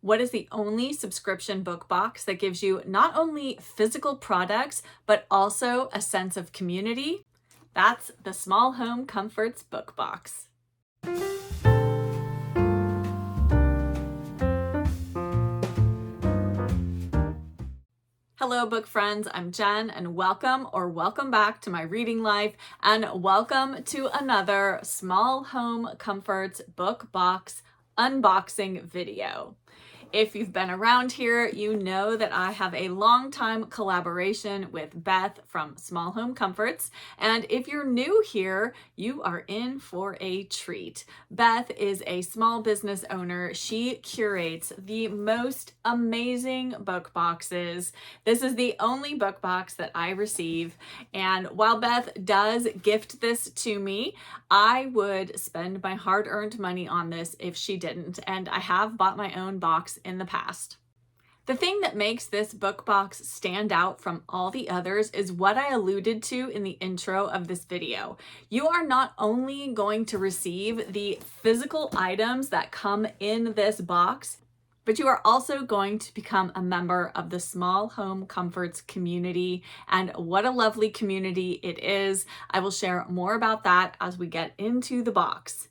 What is the only subscription book box that gives you not only physical products, but also a sense of community? That's the Small Home Comforts book box. Hello book friends, I'm Jen and welcome back to my reading life and welcome to another Small Home Comforts book box unboxing video. If you've been around here, you know that I have a long-time collaboration with Beth from Small Home Comforts. And if you're new here, you are in for a treat. Beth is a small business owner. She curates the most amazing book boxes. This is the only book box that I receive. And while Beth does gift this to me, I would spend my hard-earned money on this if she didn't. And I have bought my own box in the past. The thing that makes this book box stand out from all the others is what I alluded to in the intro of this video. You are not only going to receive the physical items that come in this box, but you are also going to become a member of the Small Home Comforts community. And what a lovely community it is. I will share more about that as we get into the box.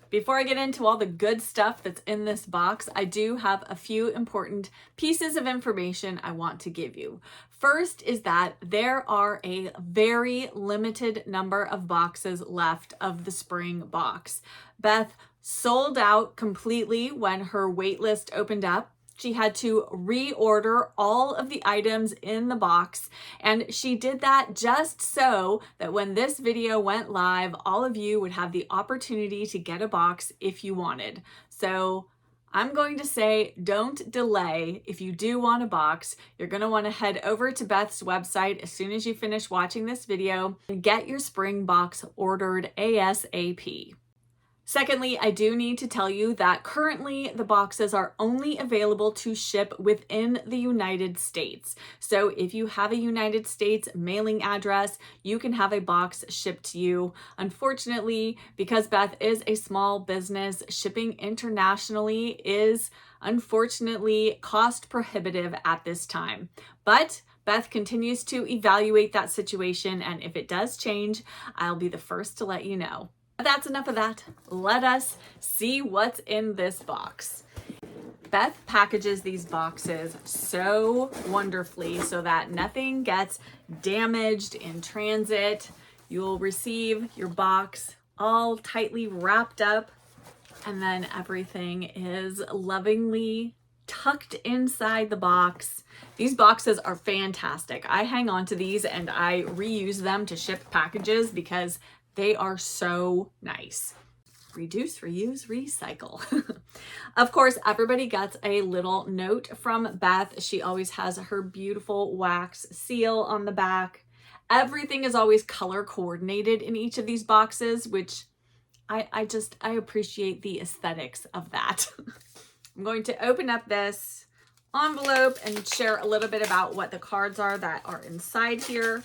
Before I get into all the good stuff that's in this box, I do have a few important pieces of information I want to give you. First is that there are a very limited number of boxes left of the spring box. Beth sold out completely when her wait list opened up. She had to reorder all of the items in the box, and she did that just so that when this video went live, all of you would have the opportunity to get a box if you wanted. So I'm going to say don't delay. If you do want a box, you're going to want to head over to Beth's website as soon as you finish watching this video and get your spring box ordered ASAP. Secondly, I do need to tell you that currently the boxes are only available to ship within the United States. So if you have a United States mailing address, you can have a box shipped to you. Unfortunately, because Beth is a small business, shipping internationally is unfortunately cost prohibitive at this time. But Beth continues to evaluate that situation, and if it does change, I'll be the first to let you know. That's enough of that. Let us see what's in this box. Beth packages these boxes so wonderfully so that nothing gets damaged in transit. You'll receive your box all tightly wrapped up, and then everything is lovingly tucked inside the box. These boxes are fantastic. I hang on to these and I reuse them to ship packages because they are so nice. Reduce, reuse, recycle. Of course, everybody gets a little note from Beth. She always has her beautiful wax seal on the back. Everything is always color coordinated in each of these boxes, which I appreciate the aesthetics of that. I'm going to open up this envelope and share a little bit about what the cards are that are inside here.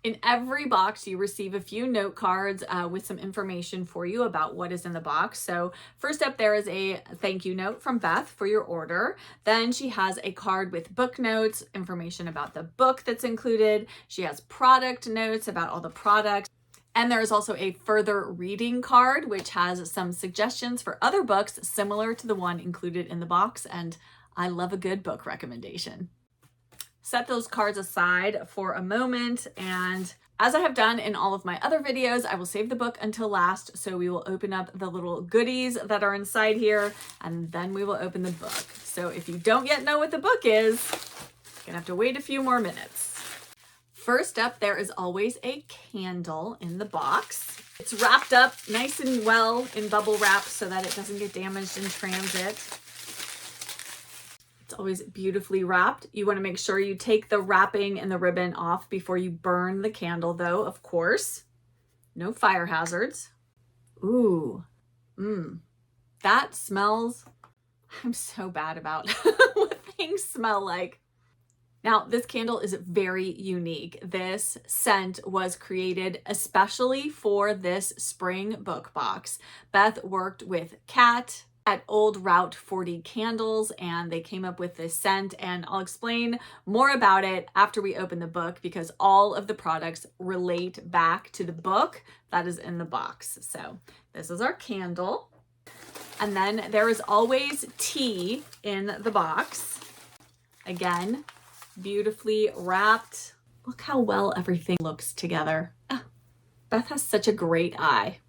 In every box, you receive a few note cards with some information for you about what is in the box. So first up, there is a thank you note from Beth for your order. Then she has a card with book notes, information about the book that's included. She has product notes about all the products. And there is also a further reading card, which has some suggestions for other books similar to the one included in the box. And I love a good book recommendation. Set those cards aside for a moment, and as I have done in all of my other videos, I will save the book until last, so we will open up the little goodies that are inside here, and then we will open the book. So if you don't yet know what the book is, you're gonna have to wait a few more minutes. First up, there is always a candle in the box. It's wrapped up nice and well in bubble wrap so that it doesn't get damaged in transit. It's always beautifully wrapped. You want to make sure you take the wrapping and the ribbon off before you burn the candle though, of course. No fire hazards. Ooh, that smells, I'm so bad about what things smell like. Now, this candle is very unique. This scent was created especially for this spring book box. Beth worked with Kat, at Old Route 40 candles, and they came up with this scent, and I'll explain more about it after we open the book because all of the products relate back to the book that is in the box. So this is our candle. And then there is always tea in the box. Again, beautifully wrapped. Look how well everything looks together. Beth has such a great eye.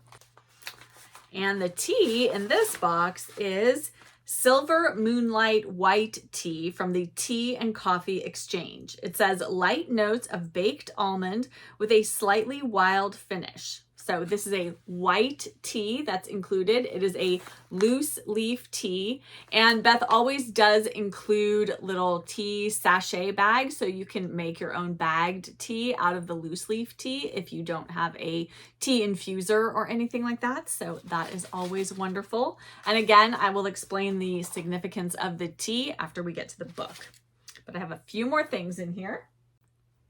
And the tea in this box is Silver Moonlight White Tea from the Tea and Coffee Exchange. It says light notes of baked almond with a slightly wild finish. So this is a white tea that's included. It is a loose leaf tea. And Beth always does include little tea sachet bags so you can make your own bagged tea out of the loose leaf tea if you don't have a tea infuser or anything like that. So that is always wonderful. And again, I will explain the significance of the tea after we get to the book. But I have a few more things in here.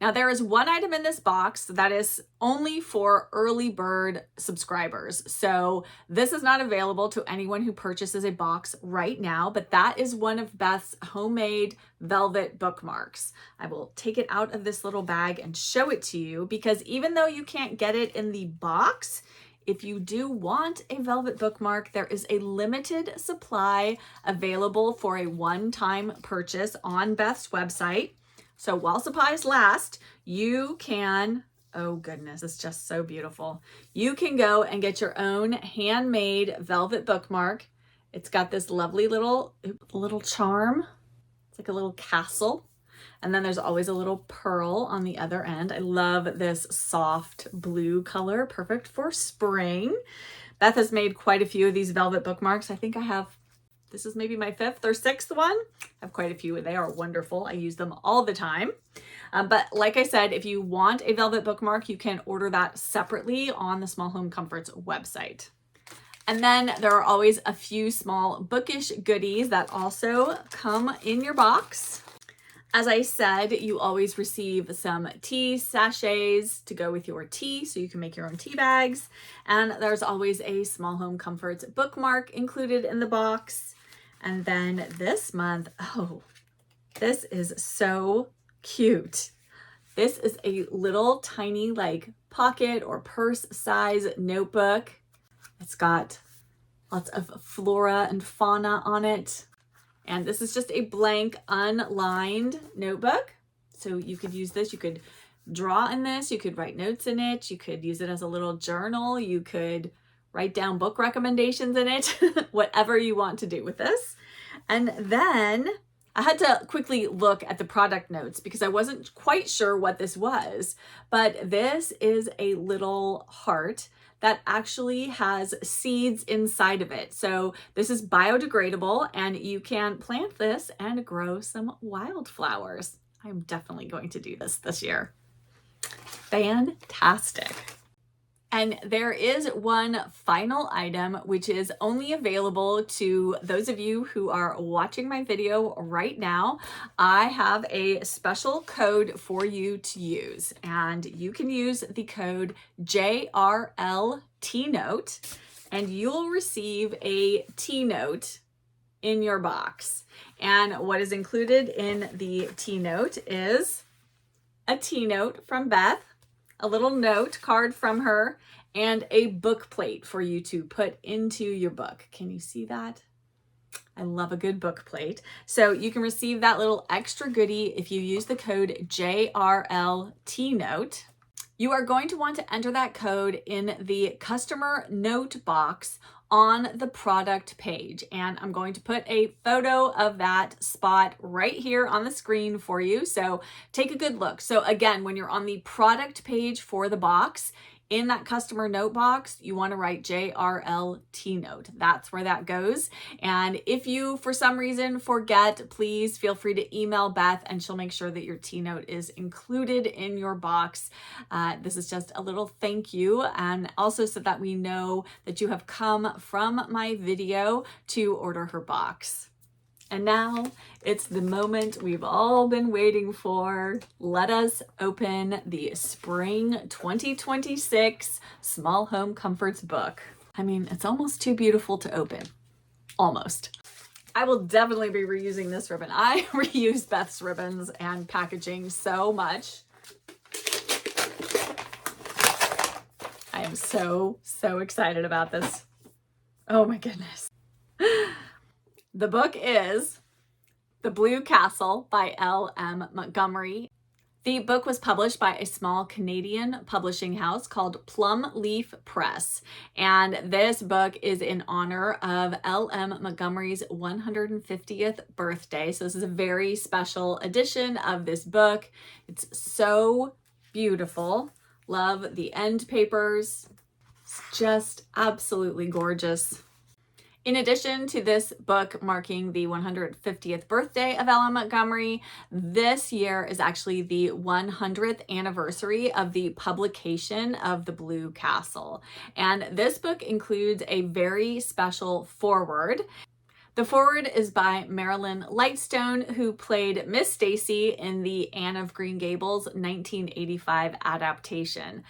Now there is one item in this box that is only for early bird subscribers. So this is not available to anyone who purchases a box right now, but that is one of Beth's homemade velvet bookmarks. I will take it out of this little bag and show it to you because even though you can't get it in the box, if you do want a velvet bookmark, there is a limited supply available for a one-time purchase on Beth's website. So while supplies last, you can, oh goodness, it's just so beautiful. You can go and get your own handmade velvet bookmark. It's got this lovely little charm. It's like a little castle. And then there's always a little pearl on the other end. I love this soft blue color, perfect for spring. Beth has made quite a few of these velvet bookmarks. I think I have, this is maybe my 5th or 6th one. I have quite a few and they are wonderful. I use them all the time. But like I said, if you want a velvet bookmark, you can order that separately on the Small Home Comforts website. And then there are always a few small bookish goodies that also come in your box. As I said, you always receive some tea sachets to go with your tea, so you can make your own tea bags. And there's always a Small Home Comforts bookmark included in the box. And then this month, oh, this is so cute. This is a little tiny like pocket or purse size notebook. It's got lots of flora and fauna on it. And this is just a blank unlined notebook. So you could use this, you could draw in this, you could write notes in it, you could use it as a little journal, you could write down book recommendations in it, whatever you want to do with this. And then I had to quickly look at the product notes because I wasn't quite sure what this was, but this is a little heart that actually has seeds inside of it. So this is biodegradable and you can plant this and grow some wildflowers. I'm definitely going to do this year. Fantastic. And there is one final item, which is only available to those of you who are watching my video right now. I have a special code for you to use, and you can use the code JRLTNote, and you'll receive a T note in your box. And what is included in the T note is a T note from Beth, a little note card from her, and a book plate for you to put into your book. Can you see that? I love a good book plate. So you can receive that little extra goodie if you use the code JRLTNote. You are going to want to enter that code in the customer note box on the product page. And I'm going to put a photo of that spot right here on the screen for you. So take a good look. So again, when you're on the product page for the box, in that customer note box, you want to write JRLTNote. That's where that goes. And if you, for some reason, forget, please feel free to email Beth and she'll make sure that your T note is included in your box. This is just a little thank you, and also so that we know that you have come from my video to order her box. And now it's the moment we've all been waiting for. Let us open the Spring 2026 Small Home Comforts book. I mean, it's almost too beautiful to open. almost. I will definitely be reusing this ribbon. I reuse Beth's ribbons and packaging so much. I am so excited about this. Oh my goodness. The book is The Blue Castle by L.M. Montgomery. The book was published by a small Canadian publishing house called Plum Leaf Press, and this book is in honor of L.M. Montgomery's 150th birthday. So this is a very special edition of this book. It's so beautiful. Love the end papers. It's just absolutely gorgeous. In addition to this book marking the 150th birthday of L.M. Montgomery, this year is actually the 100th anniversary of the publication of The Blue Castle. And this book includes a very special foreword. The foreword is by Marilyn Lightstone, who played Miss Stacy in the Anne of Green Gables 1985 adaptation.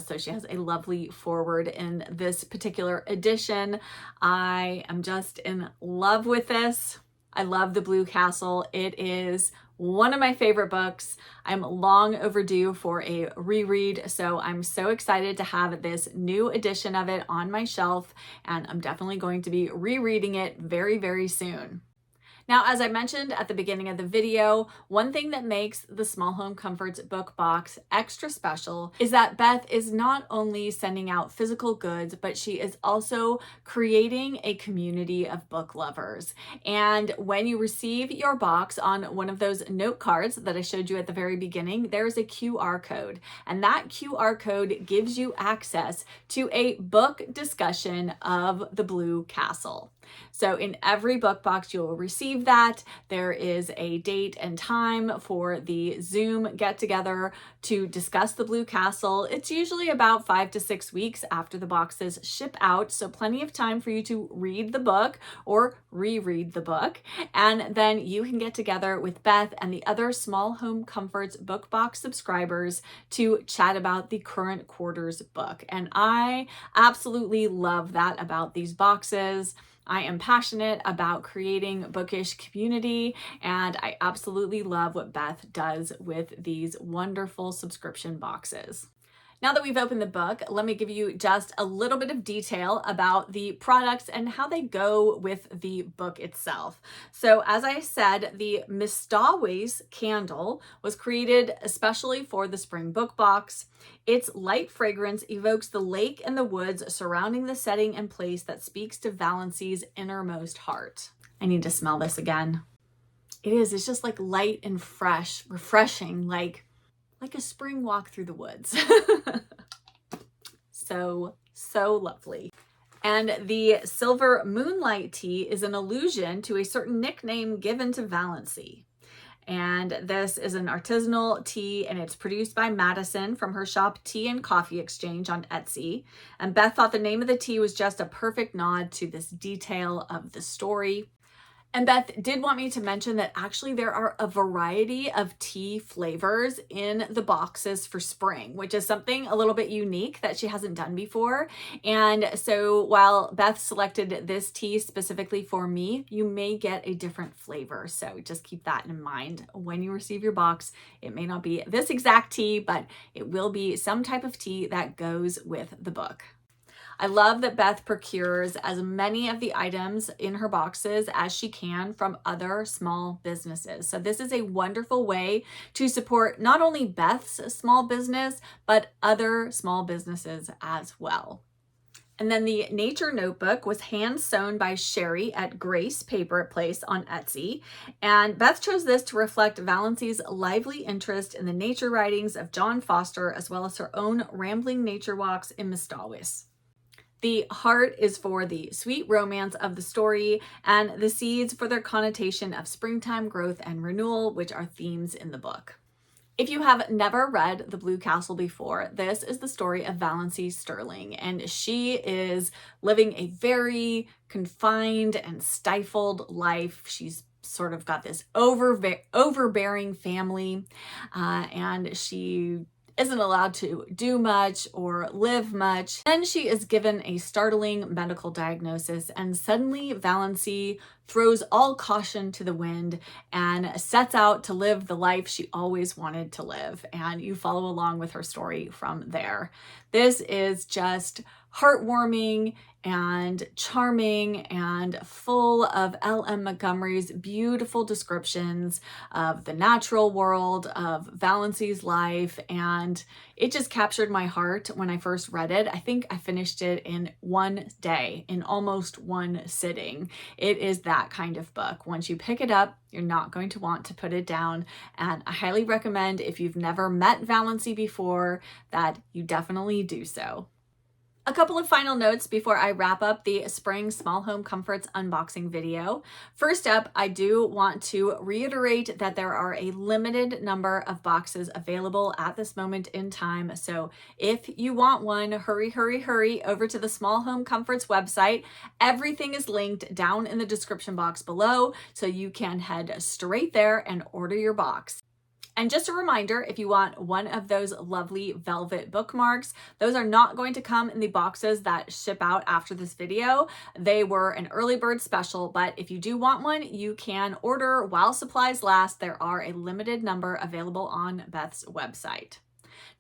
So she has a lovely foreword in this particular edition. I am just in love with this. I love The Blue Castle. It is one of my favorite books. I'm long overdue for a reread, so I'm so excited to have this new edition of it on my shelf, and I'm definitely going to be rereading it very soon. Now, as I mentioned at the beginning of the video, one thing that makes the Small Home Comforts book box extra special is that Beth is not only sending out physical goods, but she is also creating a community of book lovers. And when you receive your box on one of those note cards that I showed you at the very beginning, there's a QR code. And that QR code gives you access to a book discussion of The Blue Castle. So in every book box, you will receive that. There is a date and time for the Zoom get together to discuss The Blue Castle. It's usually about 5 to 6 weeks after the boxes ship out. So plenty of time for you to read the book or reread the book. And then you can get together with Beth and the other Small Home Comforts book box subscribers to chat about the current quarter's book. And I absolutely love that about these boxes. I am passionate about creating bookish community, and I absolutely love what Beth does with these wonderful subscription boxes. Now that we've opened the book, let me give you just a little bit of detail about the products and how they go with the book itself. So as I said, the Mistaways candle was created especially for the spring book box. Its light fragrance evokes the lake and the woods surrounding the setting and place that speaks to Valency's innermost heart. I need to smell this again. It's just like light and fresh, refreshing, like a spring walk through the woods. So lovely. And the Silver Moonlight tea is an allusion to a certain nickname given to Valency. And this is an artisanal tea, and it's produced by Madison from her shop Tea and Coffee Exchange on Etsy. And Beth thought the name of the tea was just a perfect nod to this detail of the story. And Beth did want me to mention that actually there are a variety of tea flavors in the boxes for spring, which is something a little bit unique that she hasn't done before. And so while Beth selected this tea specifically for me, you may get a different flavor. So just keep that in mind when you receive your box. It may not be this exact tea, but it will be some type of tea that goes with the book. I love that Beth procures as many of the items in her boxes as she can from other small businesses. So this is a wonderful way to support not only Beth's small business, but other small businesses as well. And then the Nature Notebook was hand sewn by Sherry at Grace Paper Place on Etsy. And Beth chose this to reflect Valency's lively interest in the nature writings of John Foster, as well as her own rambling nature walks in Mistaways. The heart is for the sweet romance of the story, and the seeds for their connotation of springtime growth and renewal, which are themes in the book. If you have never read The Blue Castle before, this is the story of Valency Sterling, and she is living a very confined and stifled life. She's sort of got this overbearing family, and she isn't allowed to do much or live much. Then she is given a startling medical diagnosis, and suddenly Valancy throws all caution to the wind and sets out to live the life she always wanted to live. And you follow along with her story from there. This is just heartwarming and charming and full of L.M. Montgomery's beautiful descriptions of the natural world, of Valancy's life, and it just captured my heart when I first read it. I think I finished it in one day, in almost one sitting. It is that kind of book. Once you pick it up, you're not going to want to put it down, and I highly recommend, if you've never met Valancy before, that you definitely do so. A couple of final notes before I wrap up the Spring Small Home Comforts unboxing video. First up, I do want to reiterate that there are a limited number of boxes available at this moment in time. So if you want one, hurry, hurry, hurry over to the Small Home Comforts website. Everything is linked down in the description box below, so you can head straight there and order your box. And just a reminder, if you want one of those lovely velvet bookmarks, those are not going to come in the boxes that ship out after this video. They were an early bird special, but if you do want one, you can order while supplies last. There are a limited number available on Beth's website.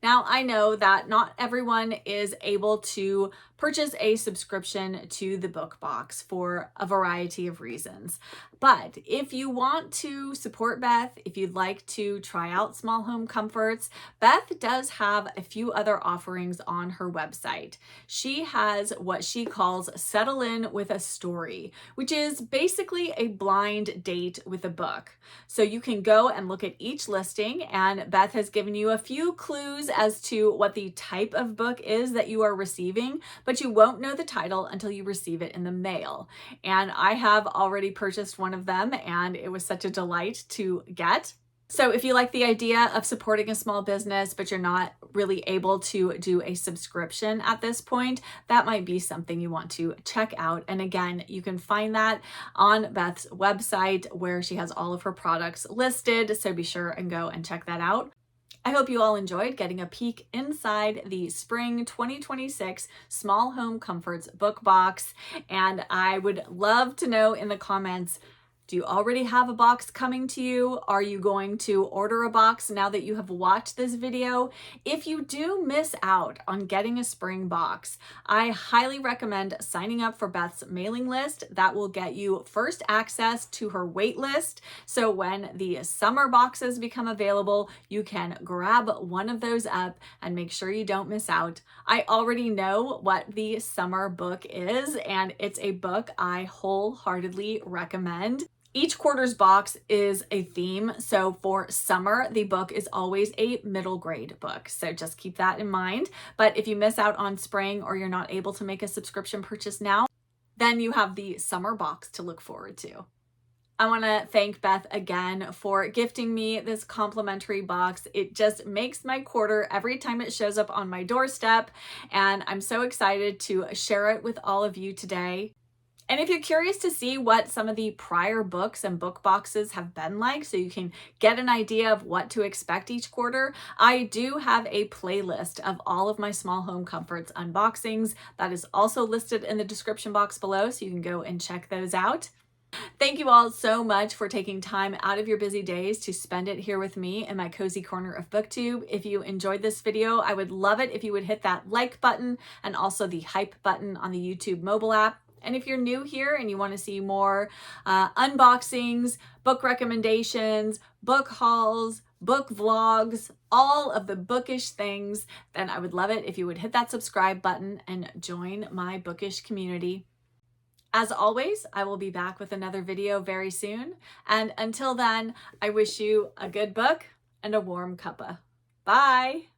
Now, I know that not everyone is able to purchase a subscription to the book box for a variety of reasons. But if you want to support Beth, if you'd like to try out Small Home Comforts, Beth does have a few other offerings on her website. She has what she calls Settle In with a Story, which is basically a blind date with a book. So you can go and look at each listing, and Beth has given you a few clues as to what the type of book is that you are receiving, but you won't know the title until you receive it in the mail. And I have already purchased one of them, and it was such a delight to get. So if you like the idea of supporting a small business, but you're not really able to do a subscription at this point, that might be something you want to check out. And again, you can find that on Beth's website where she has all of her products listed. So be sure and go and check that out. I hope you all enjoyed getting a peek inside the Spring 2026 Small Home Comforts book box. And I would love to know in the comments, do you already have a box coming to you? Are you going to order a box now that you have watched this video? If you do miss out on getting a spring box, I highly recommend signing up for Beth's mailing list. That will get you first access to her wait list. So when the summer boxes become available, you can grab one of those up and make sure you don't miss out. I already know what the summer book is, and it's a book I wholeheartedly recommend. Each quarter's box is a theme. So for summer, the book is always a middle grade book. So just keep that in mind. But if you miss out on spring or you're not able to make a subscription purchase now, then you have the summer box to look forward to. I want to thank Beth again for gifting me this complimentary box. It just makes my quarter every time it shows up on my doorstep, and I'm so excited to share it with all of you today. And if you're curious to see what some of the prior books and book boxes have been like, so you can get an idea of what to expect each quarter, I do have a playlist of all of my Small Home Comforts unboxings that is also listed in the description box below, so you can go and check those out. Thank you all so much for taking time out of your busy days to spend it here with me in my cozy corner of BookTube. If you enjoyed this video, I would love it if you would hit that like button and also the hype button on the YouTube mobile app. And if you're new here and you want to see more unboxings, book recommendations, book hauls, book vlogs, all of the bookish things, then I would love it if you would hit that subscribe button and join my bookish community. As always, I will be back with another video very soon. And until then, I wish you a good book and a warm cuppa. Bye.